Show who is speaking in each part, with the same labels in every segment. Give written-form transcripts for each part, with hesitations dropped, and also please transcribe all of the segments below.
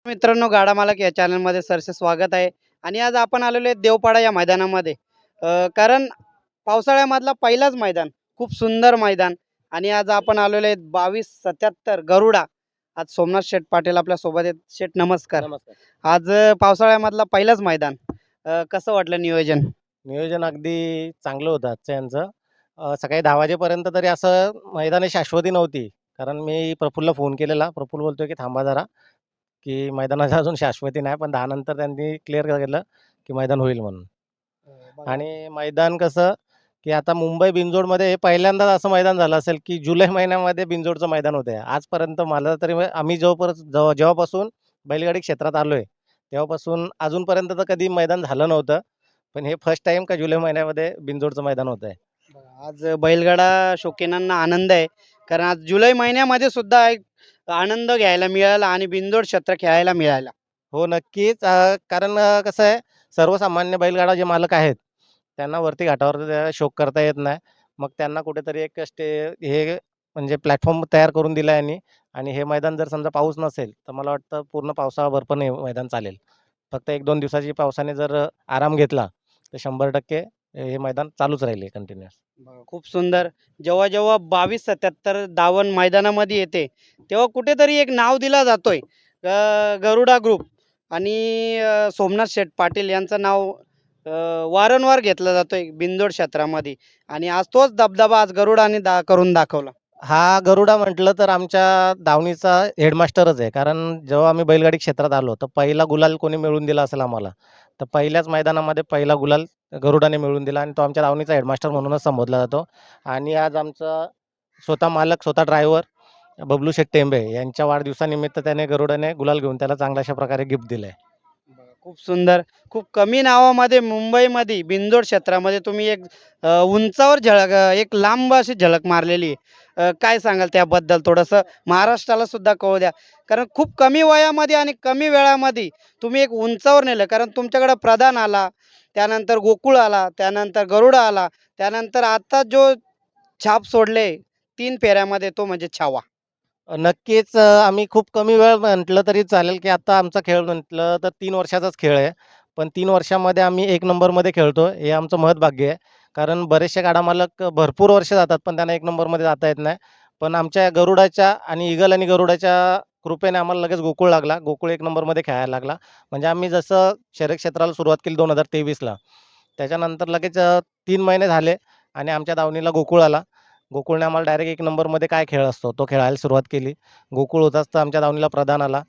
Speaker 1: मित्रांनो, गाडा मालक या चॅनलमध्ये सरसे स्वागत आहे. आणि आज आपण आलेलो आहे देवपाडा या मैदानामध्ये. कारण पावसाळ्यामधला पहिलाच मैदान, खूप सुंदर मैदान. आणि आज आपण आलेलो आहे 2277 गरुडा. आज सोमनाथ शेठ पाटील आपल्या सोबत आहेत. शेठ नमस्कार.
Speaker 2: नमस्कार.
Speaker 1: आज पावसाळ्यामधला पहिलाच मैदान, कसं वाटलं नियोजन?
Speaker 2: नियोजन अगदी चांगलं होतं आजचं यांचं. सकाळी 10 वाजेपर्यंत तरी असं मैदानी शाश्वती नव्हती. कारण मी प्रफुल्लला फोन केलेला. प्रफुल्ल बोलतोय, की "थांबा जरा, की मैदानाची अजून शाश्वती नाही." पण 10 नंतर त्यांनी क्लिअर केलं, की मैदान होईल म्हणून.
Speaker 1: बघा.
Speaker 2: आणि मैदान कसं, की आता मुंबई बिनजोडमध्ये हे पहिल्यांदाच असं मैदान झालं असेल, की जुलै महिन्यामध्ये बिनजोडचं मैदान होतंय. आजपर्यंत मला तरी आम्ही जेव्हापासून बैलगाडी क्षेत्रात आलोय, तेव्हापासून अजूनपर्यंत तर कधी मैदान झालं नव्हतं. पण हे फर्स्ट टाईम का जुलै महिन्यामध्ये बिनजोडचं मैदान होतंय.
Speaker 1: बघा, आज बैलगाडा शौकीनांना आनंद आहे. कारण आज जुलै महिन्यामध्ये सुद्धा एक आनंद घ्यायला मिळाला आणि बिनजोड क्षेत्र खेळायला मिळाला.
Speaker 2: हो, नक्कीच. कारण कसं आहे, सर्वसामान्य बैलगाडा जे मालक आहेत, त्यांना वरती घाटावर शौक करता येत नाही. मग त्यांना कुठेतरी एक हे म्हणजे प्लॅटफॉर्म तयार करून दिला आहे यांनी. आणि हे मैदान जर समजा पाऊस नसेल, तर मला वाटतं पूर्ण पावसाळाभर पण हे मैदान चालेल. फक्त 1-2 दिवसाची पावसाने जर आराम घेतला, तर 100% हे मैदान चालूच राहील कंटिन्यूअस.
Speaker 1: बघा, खूप सुंदर. जेव्हा 2277 धावण मैदानामध्ये येते, तेव्हा कुठेतरी एक नाव दिला जातोय. गरुडा ग्रुप आणि सोमनाथ शेठ पाटील यांचं नाव वारंवार घेतलं जातोय बिनजोड क्षेत्रामध्ये. आणि आज तोच दबदबा आज गरुडाने करून दाखवला.
Speaker 2: हा गरुडा म्हटलं तर आमच्या दावणीचा हेडमास्टरच आहे. कारण जेव्हा आम्ही बैलगाडी क्षेत्रात आलो, तर पहिला गुलाल कोणी मिळवून दिला असेल आम्हाला, तर पहिल्याच मैदानामध्ये पहिला गुलाल गरुडाने मिळवून दिला आणि तो आमच्या दावणीचा हेडमास्टर म्हणूनच संबोधला जातो. आणि आज आमचा स्वतः मालक, स्वतः ड्रायव्हर बबलू शेठ टेंबे यांच्या वाढदिवसानिमित्त त्याने गरुडाने गुलाल घेऊन त्याला चांगल्या अशा प्रकारे गिफ्ट दिलंय.
Speaker 1: बघा, खूप सुंदर. खूप कमी नावामध्ये मुंबईमध्ये बिनजोड क्षेत्रामध्ये तुम्ही एक उंचावर झळक, एक लांब अशी झलक मारलेली आहे. काय सांगाल त्याबद्दल थोडंसं महाराष्ट्राला सुद्धा कळू द्या. कारण खूप कमी वयामध्ये आणि कमी वेळामध्ये तुम्ही एक उंचावर नेलं. कारण तुमच्याकडं प्रधान आला, त्यानंतर गोकुळ आला, त्यानंतर गरुडा आला, त्यानंतर आता जो छाप सोडले 3 फेऱ्यामध्ये तो म्हणजे छावा.
Speaker 2: नक्कीच. आम्ही खूप कमी वेळ म्हटलं तरी चालेल, की आता आमचा खेळ म्हटलं तर 3 वर्षाचाच खेळ आहे. पण 3 वर्षामध्ये आम्ही 1 नंबरमध्ये खेळतो. हे आमचं महत्भाग्य आहे. कारण बरेचसे गाडा मालक भरपूर वर्ष जातात, पण त्यांना 1 नंबरमध्ये जाता येत नाही. पण आमच्या गरुडाच्या आणि ईगल आणि गरुडाच्या कृपेने आम्हाला लगेच गोकुळ लागला. गोकुळ 1 नंबरमध्ये खेळायला लागला. म्हणजे आम्ही जसं शर्यत क्षेत्राला सुरुवात केली 2023ला, त्याच्यानंतर लगेच 3 महिने झाले आणि आमच्या दावणीला गोकुळ आला. गोकुळने आम्हाला डायरेक्ट 1 नंबरमध्ये काय खेळ असतो, तो खेळायला सुरुवात केली. गोकुळ होताच तर आमच्या दावणीला प्रधान आला.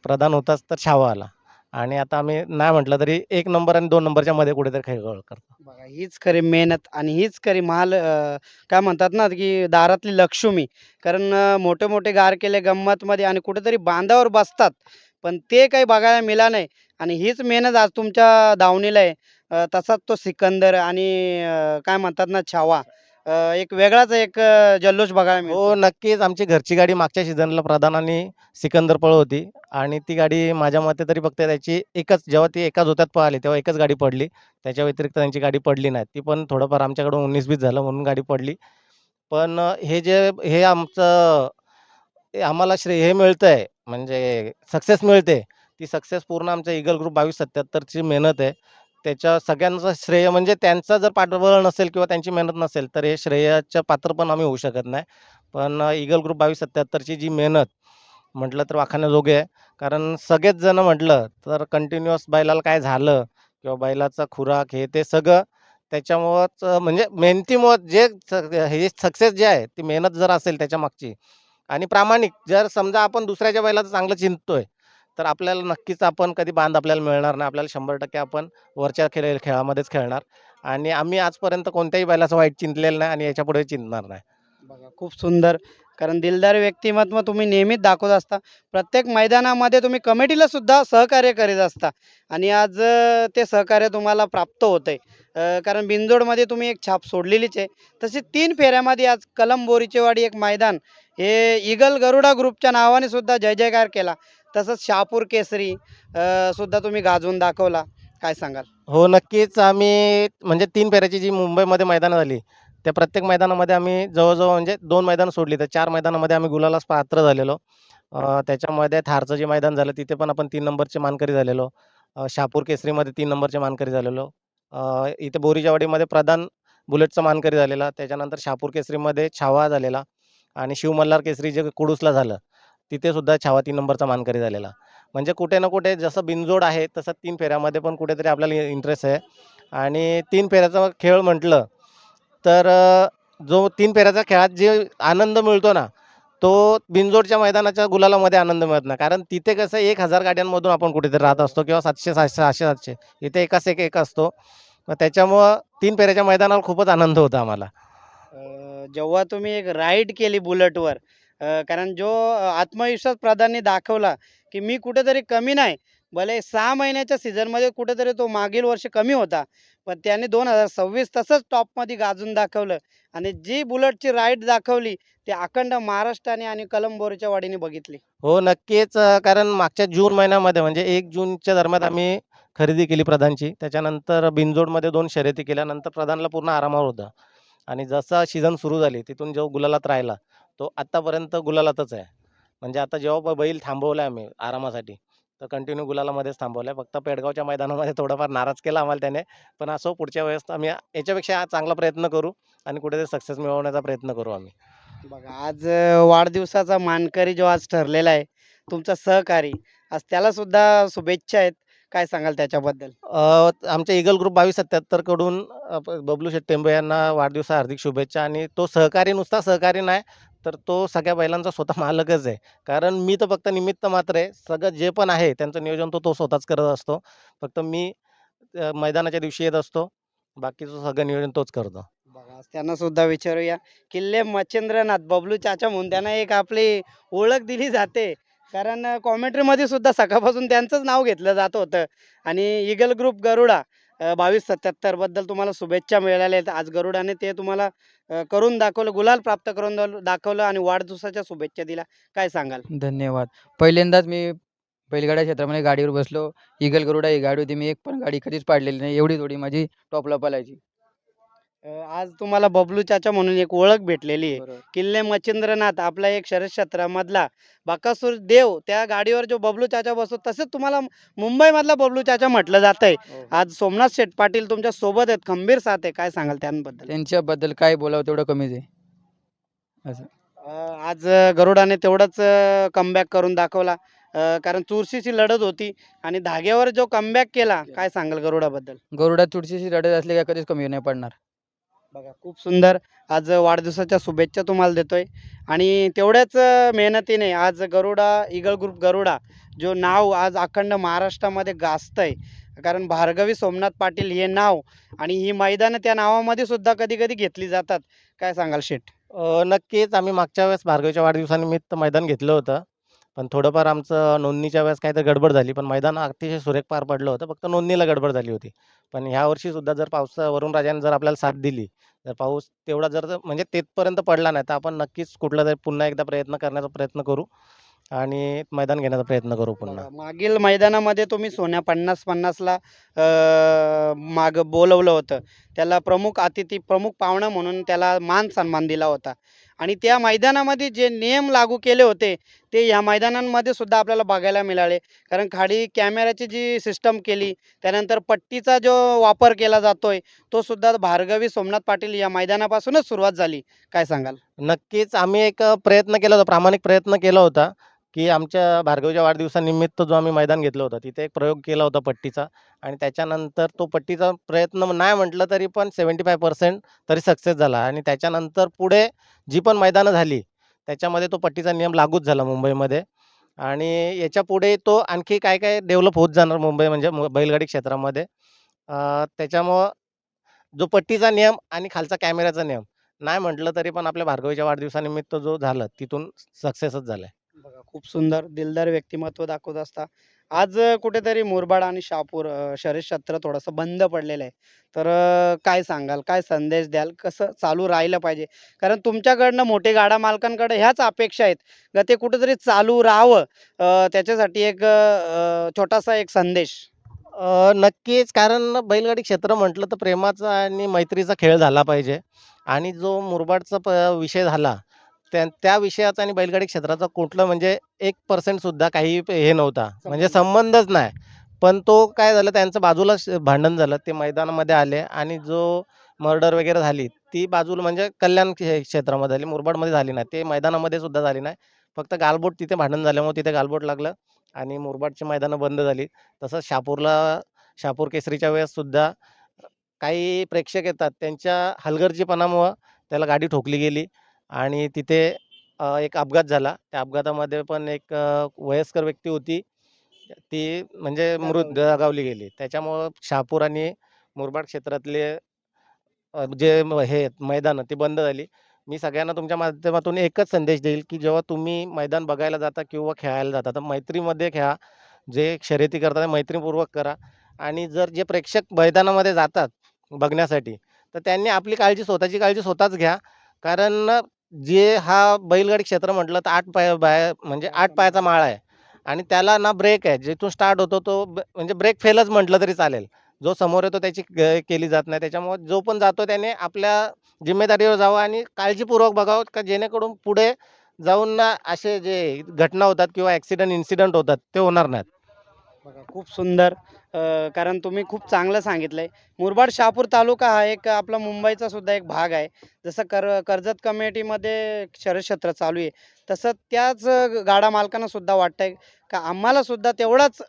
Speaker 2: प्रधान होताच तर छावा आला. आणि आता आम्ही नाही म्हटलं तरी 1 नंबर आणि 2 नंबरच्या मध्ये कुठेतरी खेळ करतो.
Speaker 1: बघा, हीच खरी मेहनत आणि हीच खरी काय म्हणतात ना, की दारातली लक्ष्मी. कारण मोठे-मोठे गारकेले गंमतमध्ये आणि कुठेतरी बांधावर बसतात. पण ते काही बघायला मिळालं नाही. आणि हीच मेहनत आज तुमच्या दावणीला आहे. तसाच तो सिकंदर आणि काय म्हणतात ना छावा. एक वेगळाच एक जल्लोष बघायला
Speaker 2: हो,
Speaker 1: मिळतोय.
Speaker 2: नक्कीच. आमची घरची गाडी मागच्या सीझनला प्रधान आणि सिकंदर पळत होती आणि ती गाडी माझ्या मते तरी फक्त त्याची एकच, जेव्हा ती एका जोत्यात पळाली तेव्हा एकच गाडी पडली. त्याच्या व्यतिरिक्त त्यांची गाडी पडली नाही. ती पण थोडंफार आमच्याकडून 19-20 झालं म्हणून गाडी पडली. पण हे आमचं, हे आम्हाला श्रेय हे मिळतंय, म्हणजे सक्सेस मिळते. ती सक्सेस पूर्ण आमच्या ईगल ग्रुप 2277ची मेहनत आहे. त्याच्या सगळ्यांचं श्रेय, म्हणजे त्यांचं जर पाठबळ नसेल किंवा त्यांची मेहनत नसेल, तर हे श्रेयाच्या पात्र पण आम्ही होऊ शकत नाही. पण ईगल ग्रुप 2277ची जी मेहनत म्हटलं तर वाखाणण्याजोगे आहे. कारण सगळेच जण म्हटलं तर कंटिन्युअस बैलाला काय झालं किंवा बैलाचा खुराक हे ते सगळं त्याच्यामुळंच, म्हणजे मेहनतीमुळं हे सक्सेस जे आहे, ती मेहनत जर असेल त्याच्यामागची आणि प्रामाणिक, जर समजा आपण दुसऱ्याच्या बैलाचं चांगलं चिंततोय, तर आपल्याला नक्कीच आपण कधी बांध आपल्याला मिळणार नाही. आपल्याला 100% आपण वरच्या खेळामध्येच खेळणार आणि आम्ही आजपर्यंत कोणत्याही बैलाचं वाईट चिंतलेलं नाही आणि याच्यापुढे चिंतणार नाही.
Speaker 1: बघा, खूप सुंदर. कारण दिलदार व्यक्तिमत्व तुम्ही नेहमीच दाखवत असता. प्रत्येक मैदानामध्ये तुम्ही कमिटीला सुद्धा सहकार्य करीत असता. आणि आज ते सहकार्य तुम्हाला प्राप्त होतंय. कारण बिनजोडमध्ये तुम्ही एक छाप सोडलेलीच आहे. तसेच 3 फेऱ्यामध्ये आज कलम बोरीचेवाडी एक मैदान हे ईगल गरुडा ग्रुपच्या नावाने सुद्धा जय-जयकार केला. तसंच शहापूर केसरी सुद्धा तुम्ही गाजवून दाखवला. काय सांगाल?
Speaker 2: हो, नक्कीच. आम्ही म्हणजे 3 फेऱ्याची जी मुंबईमध्ये मैदानं झाली, त्या प्रत्येक मैदानामध्ये आम्ही जवळ म्हणजे 2 मैदानं सोडली, तर 4 मैदानामध्ये आम्ही गुलालास पात्र झालेलो. त्याच्यामध्ये थारचं जे मैदान झालं तिथे पण आपण 3 नंबरचे मानकरी झालेलो. शहापूर केसरीमध्ये 3 नंबरचे मानकरी झालेलो. इथे बोरीच्या वाडीमध्ये प्रधान बुलेटचा मानकरी झालेला. त्याच्यानंतर शहापूर केसरीमध्ये छावा झालेला आणि शिवमल्हार केसरी जे कुडूसला झालं, तिथे सुद्धा छावा 3 नंबरचा मानकरी झालेला. म्हणजे कुठे ना कुठे जसं बिनजोड आहे, तसं 3 फेऱ्यामध्ये पण कुठेतरी आपल्याला इंटरेस्ट आहे आणि 3 फेऱ्याचा खेळ म्हटलं तर जो 3 फेऱ्याच्या खेळात जे आनंद मिळतो ना, तो बिनजोडच्या मैदानाच्या गुलालामध्ये आनंद मिळत नाही. कारण तिथे कसं 1000 गाड्यांमधून आपण कुठेतरी राहत असतो किंवा 700, 600, 600, 700 इथे एकास एक असतो. मग त्याच्यामुळं 3 फेऱ्याच्या मैदानावर खूपच आनंद होता आम्हाला.
Speaker 1: जेव्हा तुम्ही एक राईड केली बुलेटवर, कारण जो आत्मविश्वास प्रधानने दाखवला, की मी कुठेतरी कमी नाही. भले 6 महिन्याच्या सीझनमध्ये कुठेतरी तो मागील वर्षी कमी होता. पण त्याने 2026 तसंच टॉपमध्ये गाजून दाखवलं आणि जी बुलेटची राईड दाखवली, ती अखंड महाराष्ट्राने आणि कळंबोरीच्या वाडीने बघितली.
Speaker 2: हो, नक्कीच. कारण मागच्या जून महिन्यामध्ये म्हणजे 1 जूनच्या दरम्यान आम्ही खरेदी केली प्रधानची. त्याच्यानंतर बिनजोडमध्ये 2 शर्यती केल्यानंतर प्रधानला पूर्ण आरामावर होता आणि जसा सीझन सुरू झाली तिथून जो गुलालात राहिला, तो आत्तापर्यंत गुलालातच आहे. म्हणजे आता जेव्हा बैल थांबवलाय आम्ही आरामासाठी, तर कंटिन्यू गुलालामध्येच थांबवलाय. फक्त पेडगावच्या मैदानामध्ये थोडाफार नाराज केला आम्हाला त्याने. पण असो पुढच्या वेळेस आम्ही याच्यापेक्षा चांगला प्रयत्न करू आणि कुठेतरी सक्सेस मिळवण्याचा प्रयत्न करू आम्ही.
Speaker 1: बघा आज वाढदिवसाचा मानकरी जो आज ठरलेला आहे, तुमचा सहकारी, आज त्याला सुद्धा शुभेच्छा आहेत. काय सांगाल त्याच्याबद्दल?
Speaker 2: आमच्या ईगल ग्रुप 2277 कडून बबलू शेट टेंबे यांना वाढदिवसा हार्दिक शुभेच्छा आणि तो सहकारी नुसता सहकारी नाही, तर तो सगळ्या बैलांचा स्वतः मालकच आहे. कारण मी तर फक्त निमित्त मात्र आहे. सगळं जे पण आहे त्यांचं नियोजन तो स्वतःच करत असतो. फक्त मी मैदानाच्या दिवशी येत असतो. बाकीचं सगळं नियोजन तोच करतो.
Speaker 1: बघा आज त्यांना सुद्धा विचारूया. किल्ले मच्छिंद्रनाथ बबलू चाचा म्हणून त्यांना एक आपली ओळख दिली जाते. कारण कॉमेंट्रीमध्ये सुद्धा सकाळपासून त्यांचंच नाव घेतलं जात होतं. आणि ईगल ग्रुप गरुडा 2277 बद्दल तुम्हाला शुभेच्छा मिळाल्या आहेत. आज गरुडाने ते तुम्हाला करून दाखवलं, गुलाल प्राप्त करून दाखवलं आणि वाढदिवसाच्या शुभेच्छा दिल्या. काय सांगाल?
Speaker 3: धन्यवाद. पहिल्यांदाच मी बैलगाडा क्षेत्रामध्ये गाडीवर बसलो. ईगल गरुडा ही गाडी होती. मी एक पण गाडी कधीच पाडलेली नाही. एवढी जोडी माझी टॉपला पळायची.
Speaker 1: आज तुम्हाला बबलू चाचा म्हणून एक ओळख भेटलेली आहे.
Speaker 3: बरोबर.
Speaker 1: किल्ले मच्छिंद्रनाथ आपला एक शर्यत क्षेत्रामधला बकासूर देव, त्या गाडीवर जो बबलू चाचा बसतो तसंच तुम्हाला मुंबईमधला बबलू चाचा म्हटलं जातंय.
Speaker 3: हो, हो.
Speaker 1: आज सोमनाथ शेठ पाटील तुमच्या सोबत आहेत, खंबीर साथ आहे. काय सांगाल त्यांबद्दल?
Speaker 3: त्यांच्याबद्दल काय बोलावं तेवढं कमीच आहे. असं.
Speaker 1: आज गरुडाने तेवढंच कमबॅक करून दाखवला. कारण चुरशीची लढत होती आणि धाग्यावर जो कमबॅक केला, काय सांगाल गरुडाबद्दल?
Speaker 3: गरुडात तुळशीची लढत असली काय कधीच कमी नाही पडणार.
Speaker 1: बघा खूप सुंदर. आज वाढदिवसाच्या शुभेच्छा तुम्हाला देतोय आणि तेवढ्याच मेहनतीने आज गरुडा, ईगल ग्रुप गरुडा जो नाव आज अखंड महाराष्ट्रामध्ये गाजतंय. कारण भार्गवी सोमनाथ पाटील हे नाव आणि ही मैदानं त्या नावामध्ये सुद्धा कधी-कधी घेतली जातात. काय सांगाल शेठ?
Speaker 2: नक्कीच आम्ही मागच्या वेळेस भार्गवीच्या वाढदिवसानिमित्त मैदान घेतलं होतं. पण थोडंफार आमचं नोंदणीच्या वेळेस काहीतरी गडबड झाली. पण मैदान अतिशय सुरेख पार पडलं होतं. फक्त नोंदणीला गडबड झाली होती. पण ह्यावर्षी सुद्धा जर वरुणराजाने जर आपल्याला साथ दिली, जर पाऊस तेवढा म्हणजे तिथपर्यंत पडला नाही, तर आपण नक्कीच कुठलातरी पुन्हा एकदा प्रयत्न करण्याचा प्रयत्न करू आणि मैदान घेण्याचा प्रयत्न करू पुन्हा.
Speaker 1: बघा, मागील मैदानामध्ये तुम्ही सोन्या 50-50ला मागं बोलवलं होतं. त्याला प्रमुख अतिथी, प्रमुख पाहुणा म्हणून त्याला मान-सन्मान दिला होता. आणि त्या मैदानामध्ये जे नियम लागू केले होते, ते ह्या मैदानांमध्ये सुद्धा आपल्याला बघायला मिळाले. कारण खाली कॅमेऱ्याची जी सिस्टम केली, त्यानंतर पट्टीचा जो वापर केला जातोय, तो सुद्धा भार्गवी सोमनाथ पाटील या मैदानापासूनच सुरुवात झाली. काय सांगाल?
Speaker 2: नक्कीच आम्ही एक प्रयत्न केला होता, प्रामाणिक प्रयत्न केला होता, की आमच्या भार्गवीच्या वाढदिवसानिमित्त जो आम्ही मैदान घेतलं होतं, तिथे एक प्रयोग केला होता पट्टीचा आणि त्याच्यानंतर तो पट्टीचा प्रयत्न नाही म्हटलं तरी पण 75% तरी सक्सेस झाला आणि त्याच्यानंतर पुढे जी पण मैदानं झाली, त्याच्यामध्ये तो पट्टीचा नियम लागूच झाला मुंबईमध्ये आणि याच्यापुढे तो आणखी काय-काय डेव्हलप होत जाणार मुंबई म्हणजे बैलगाडी क्षेत्रामध्ये. त्याच्यामुळं जो पट्टीचा नियम आणि खालचा कॅमेऱ्याचा नियम नाही म्हटलं तरी पण आपल्या भार्गवीच्या वाढदिवसानिमित्त जो झालं तिथून सक्सेसच झालाय.
Speaker 1: बघा खूप सुंदर दिलदार व्यक्तिमत्व दाखवत असता. आज कुठेतरी मुरबाड आणि शहापूर शर्यत क्षेत्र थोडंसं बंद पडलेलं आहे. तर काय सांगाल? काय संदेश द्याल? कसं चालू राहिलं पाहिजे? कारण तुमच्याकडनं मोठे गाडा मालकांकडे ह्याच अपेक्षा आहेत का ते कुठेतरी चालू राहावं. त्याच्यासाठी एक छोटासा एक संदेश.
Speaker 2: नक्कीच कारण बैलगाडी क्षेत्र म्हटलं तर प्रेमाचा आणि मैत्रीचा खेळ झाला पाहिजे आणि जो मुरबाडचा विषय झाला त्या विषयाचा आणि बैलगाडी क्षेत्राचा कुठलं म्हणजे 1% सुद्धा काही हे नव्हता, म्हणजे संबंधच नाही. पण तो काय झालं, त्यांचं बाजूला भांडण झालं. ते मैदानामध्ये आले आणि जो मर्डर वगैरे झाली, ती बाजूला म्हणजे कल्याण क्षेत्रामध्ये झाली, मुरबाडमध्ये झाली नाही. ते मैदानामध्ये सुद्धा झाली नाही. फक्त गालबोट तिथे भांडण झाल्यामुळे तिथे गालबोट लागलं आणि मुरबाडची मैदानं बंद झाली. तसंच शहापूर केसरीच्या वेळेस सुद्धा काही प्रेक्षक येतात, त्यांच्या हलगर्जीपणामुळं त्याला गाडी ठोकली गेली आणि तिथे एक अपघात झाला. त्या अपघातामध्ये पण एक वयस्कर व्यक्ती होती. ती म्हणजे दगावली गेली. त्याच्यामुळं शहापूर आणि मुरबाड क्षेत्रातले जे हे मैदानं ती बंद झाली. मी सगळ्यांना तुमच्या माध्यमातून एकच संदेश देईल, की जेव्हा तुम्ही मैदान बघायला जाता किंवा खेळायला जाता, तर मैत्रीमध्ये खेळा. जे शर्यती करतात ते मैत्रीपूर्वक करा आणि जर जे प्रेक्षक मैदानामध्ये जातात बघण्यासाठी, तर त्यांनी आपली स्वतःची काळजी स्वतःच घ्या. कारण जे हा बैलगाडी क्षेत्र म्हटलं तर 8 म्हणजे 8 पायाचा माळा आहे आणि त्याला ना ब्रेक आहे. जिथून स्टार्ट होतो तो म्हणजे ब्रेक फेलच म्हटलं तरी चालेल. जो समोर येतो त्याची केली जात नाही. त्याच्यामुळे जो पण जातो त्याने आपल्या जिम्मेदारीवर जावं आणि काळजीपूर्वक बघावं, का जेणेकरून पुढे जाऊन ना असे जे घटना होतात किंवा इन्सिडेंट होतात ते होणार नाहीत.
Speaker 1: बघा खूप सुंदर. कारण तुम्ही खूप चांगलं सांगितलंय. मुरबाड शहापूर तालुका हा एक आपला मुंबईचा सुद्धा एक भाग आहे. जसं कर्जत कमिटीमध्ये शर्यत क्षेत्र चालू आहे, तसं त्याच गाडा मालकांना सुद्धा वाटतंय का आम्हाला सुद्धा तेवढाच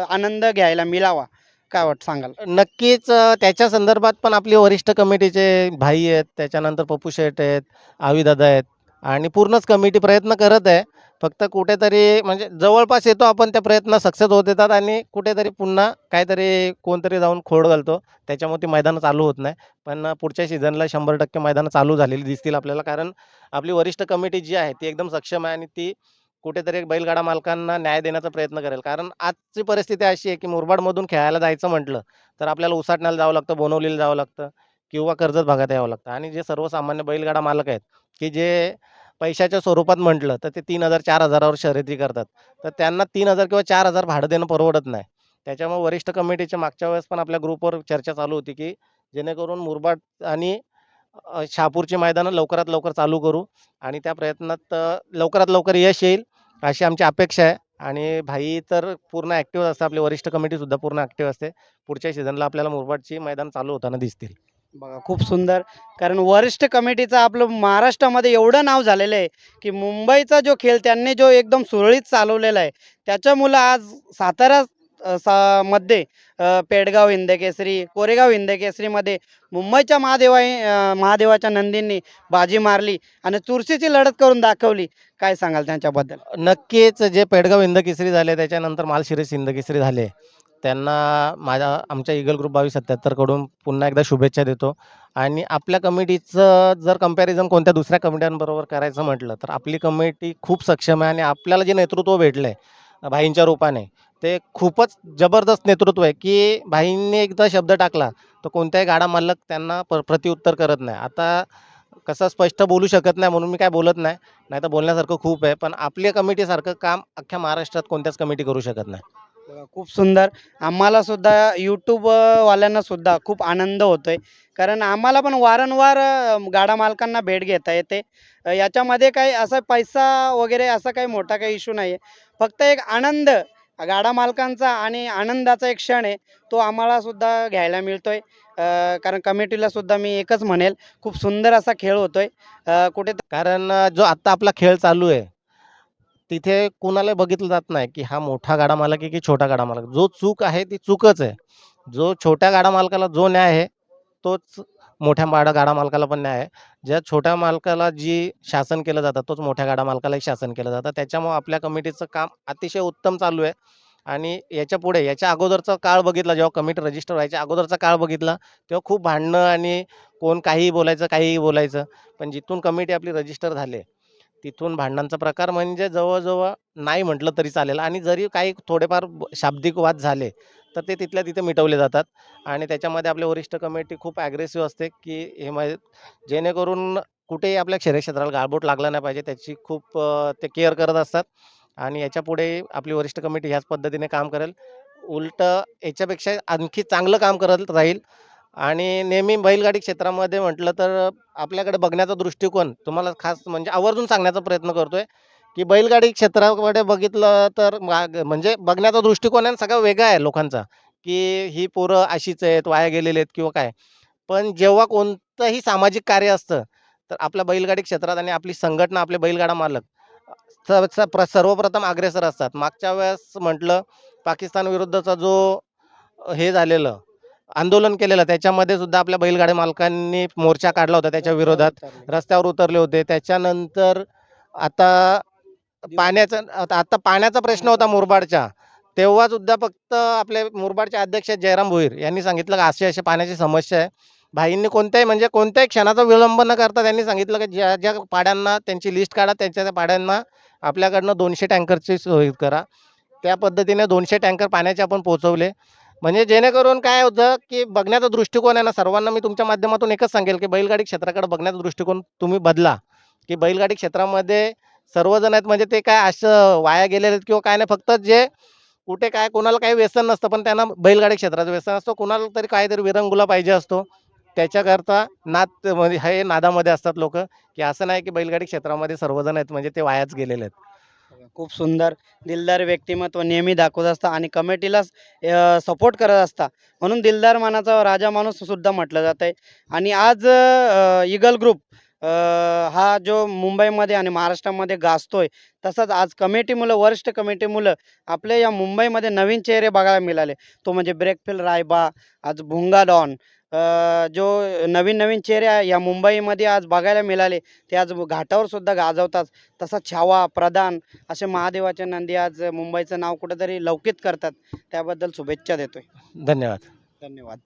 Speaker 1: आनंद घ्यायला मिळावा. काय सांगाल?
Speaker 2: नक्कीच त्याच्या संदर्भात पण आपली वरिष्ठ कमिटीचे भाई आहेत, त्याच्यानंतर पप्पू शेठ आहेत, आवीदादा आहेत आणि पूर्णच कमिटी प्रयत्न करत आहे. फक्त कुठेतरी म्हणजे जवळपास येतो आपण, त्या प्रयत्न सक्सेस होत येतात आणि कुठेतरी पुन्हा काहीतरी कोणतरी जाऊन खोड घालतो. त्याच्यामुळे ती मैदानं चालू होत नाही. पण पुढच्या सीझनला 100% मैदानं चालू झालेली दिसतील आपल्याला. कारण आपली वरिष्ठ कमिटी जी आहे ती एकदम सक्षम आहे आणि ती कुठेतरी एक बैलगाडा मालकांना न्याय देण्याचा प्रयत्न करेल. कारण आजची परिस्थिती अशी आहे, की मुरबाडमधून खेळायला जायचं म्हटलं, तर आपल्याला उसाटण्याला जावं लागतं, बोनवलीला जावं लागतं किंवा कर्जत भागात यावं लागतं आणि जे सर्वसामान्य बैलगाडा मालक आहेत, की जे पैशाच्या स्वरूपात म्हटलं, तर ते 3,000 4,000वर शर्यती करतात. तर त्यांना 3,000 किंवा 4,000 भाडं देणं परवडत नाही. त्याच्यामुळे वरिष्ठ कमिटीच्या मागच्या वेळेस पण आपल्या ग्रुपवर चर्चा चालू होती, की जेणेकरून मुरबाड आणि शहापूरची मैदानं लवकरात लवकर चालू करू आणि त्या प्रयत्नात लवकरात लवकर यश येईल, अशी आमची अपेक्षा आहे. आणि भाई तर पूर्ण ॲक्टिव्ह असते, आपली वरिष्ठ कमिटीसुद्धा पूर्ण ॲक्टिव्ह असते. पुढच्या सीझनला आपल्याला मुरबाडची मैदान चालू होताना दिसतील.
Speaker 1: बघा खूप सुंदर. कारण वरिष्ठ कमिटीचं आपलं महाराष्ट्रामध्ये एवढं नाव झालेलं आहे, की मुंबईचा जो खेळ त्यांनी जो एकदम सुरळीत चालवलेला आहे, त्याच्यामुळं आज सातारा मध्ये पेडगाव हिंदकेसरी, कोरेगाव हिंदकेसरीमध्ये मुंबईच्या महादेवाच्या नंदींनी बाजी मारली आणि चुरशीची लढत करून दाखवली. काय सांगाल त्यांच्याबद्दल?
Speaker 2: नक्कीच जे पेडगाव हिंदकेसरी झाले, त्याच्यानंतर मालशिरस हिंदकेसरी झाले, त्यांना आमच्या ईगल ग्रुप 2277 कडून पुन्हा एकदा शुभेच्छा देतो. आणि आपल्या कमिटीचं जर कंपॅरिझन कोणत्या दुसऱ्या कमिट्यांबरोबर करायचं म्हटलं, तर आपली कमिटी खूप सक्षम आहे आणि आपल्याला जे नेतृत्व भेटलं आहे भाईंच्या रूपाने, ते खूपच जबरदस्त नेतृत्व आहे, की भाईंनी एकदा शब्द टाकला, तर कोणत्याही गाडा मालक त्यांना प्रत्युत्तर करत नाही. आता कसं स्पष्ट बोलू शकत नाही म्हणून मी काय बोलत नाही, नाहीतर बोलण्यासारखं खूप आहे. पण आपल्या कमिटीसारखं काम अख्ख्या महाराष्ट्रात कोणत्याच कमिटी करू शकत नाही.
Speaker 1: बघा, खूप सुंदर. आम्हाला सुद्धा यूट्यूब वाल्यांना सुद्धा खूप आनंद होतोय. कारण आम्हाला पण वारंवार गाडा मालकांना भेट घेता येते. याच्यामध्ये काही असा पैसा वगैरे असा काही मोठा काही इश्यू नाही आहे. फक्त एक आनंद गाडा मालकांचा आणि आनंदाचा एक क्षण आहे, तो आम्हाला सुद्धा घ्यायला मिळतोय. कारण कमिटीला सुद्धा मी एकच म्हणेल, खूप सुंदर असा खेळ होतोय. कुठे
Speaker 2: कारण जो आत्ता आपला खेळ चालू आहे, तिथे कुणाला बघितलं जात नाही, की हा मोठा गाडा मालक आहे की छोटा गाडा मालक. जो चूक आहे ती चूकच आहे. जो छोट्या गाडा मालकाला जो न्याय आहे, तोच मोठ्या गाडा मालकाला पण न्याय आहे. ज्या छोट्या मालकाला जी शासन केलं जातं, तोच मोठ्या गाडा मालकालाही शासन केलं जातं. त्याच्यामुळं आपल्या कमिटीचं काम अतिशय उत्तम चालू आहे. आणि याच्यापुढे याच्या अगोदरचा काळ बघितला, जेव्हा कमिटी रजिस्टर व्हायच्या अगोदरचा काळ बघितला, तेव्हा खूप भांडणं आणि कोण काहीही बोलायचं, काहीही बोलायचं. पण जिथून कमिटी आपली रजिस्टर झाली, तिथून भांडणांचा प्रकार म्हणजे जवळ-जवळ नाही म्हटलं तरी चालेल आणि जरी काही थोडेफार शाब्दिक वाद झाले, तर ते तिथल्या तिथे मिटवले जातात. आणि त्याच्यामध्ये आपली वरिष्ठ कमिटी खूप ॲग्रेसिव्ह असते, की जेणेकरून कुठेही आपल्या क्षेत्राला गाळबोट लागला नाही पाहिजे, त्याची खूप ते केअर करत असतात. आणि याच्यापुढे आपली वरिष्ठ कमिटी ह्याच पद्धतीने काम करेल. उलटं याच्यापेक्षा आणखी चांगलं काम करत राहील. आणि नेहमी बैलगाडी क्षेत्रामध्ये म्हटलं तर आपल्याकडे बघण्याचा दृष्टिकोन तुम्हाला खास म्हणजे आवर्जून सांगण्याचा प्रयत्न करतोय, की बैलगाडी क्षेत्राकडे बघितलं तर म्हणजे बघण्याचा दृष्टिकोन आहे ना सगळा वेगळा आहे लोकांचा, की ही पोरं अशीच आहेत, वाया गेलेली आहेत किंवा काय. पण जेव्हा कोणतंही सामाजिक कार्य असतं, तर आपल्या बैलगाडी क्षेत्रात आणि आपली संघटना, आपले बैलगाडा मालक सर्वप्रथम अग्रेसर असतात. मागच्या वेळेस म्हटलं पाकिस्तान विरुद्धचा जो हे झालेलं आंदोलन केलेलं त्याच्यामध्ये सुद्धा आपल्या बैलगाडी मालकांनी मोर्चा काढला होता त्याच्या विरोधात. रस्त्यावर उतरले होते. त्याच्यानंतर आता आता पाण्याचा प्रश्न होता मुरबाडच्या. तेव्हा सुद्धा फक्त आपले मुरबाडचे अध्यक्ष जयराम भोईर यांनी सांगितलं की अशी-अशी पाण्याची समस्या आहे. भाईंनी कोणत्याही म्हणजे कोणत्याही क्षणाचा विलंब न करता त्यांनी सांगितलं की ज्या पाड्यांना त्यांची लिस्ट काढा, त्या पाड्यांना आपल्याकडनं 200 टँकरची सोय करा. त्या पद्धतीने 200 टँकर पाण्याचे आपण पोहोचवले. म्हणजे जेणेकरून काय होतं, की बघण्याचा दृष्टिकोन आहे ना सर्वांना मी तुमच्या माध्यमातून एकच सांगेल, की बैलगाडी क्षेत्राकडे बघण्याचा दृष्टिकोन तुम्ही बदला. की बैलगाडी क्षेत्रामध्ये सर्वजण आहेत म्हणजे ते काय असं वाया गेलेले आहेत किंवा काय नाही. फक्त जे कुठे काय कोणाला काही व्यसन नसतं, पण त्यांना बैलगाडी क्षेत्राचं व्यसन असतं. कुणाला तरी काहीतरी विरंगुळा पाहिजे असतो. त्याच्याकरता नाद म्हणजे हे नादामध्ये असतात लोकं, की असं नाही की बैलगाडी क्षेत्रामध्ये सर्वजण आहेत म्हणजे ते वायाच गेलेले आहेत.
Speaker 1: खूप सुंदर दिलदार व्यक्तिमत्व नेहमी दाखवत असता आणि कमिटीला सपोर्ट करत असता म्हणून दिलदार मनाचा राजा माणूस सुद्धा म्हटलं जात आहे. आणि आज इगल ग्रुप हा जो मुंबईमध्ये आणि महाराष्ट्रामध्ये गाजतोय, तसंच आज कमिटी मुलं वरिष्ठ कमिटी मुलं आपल्या या मुंबईमध्ये नवीन चेहरे बघायला मिळाले. तो म्हणजे ब्रेकफिल रायबा, आज भुंगा डॉन, जो नवीन नवीन चेहरे या मुंबईमध्ये आज बघायला मिळाले, ते आज घाटावर सुद्धा गाजवतात. तसा छावा प्रधान असे महादेवाचे नंदी आज मुंबईचं नाव कुठेतरी लौकिक करतात. त्याबद्दल शुभेच्छा देतोय.
Speaker 2: धन्यवाद.
Speaker 1: धन्यवाद.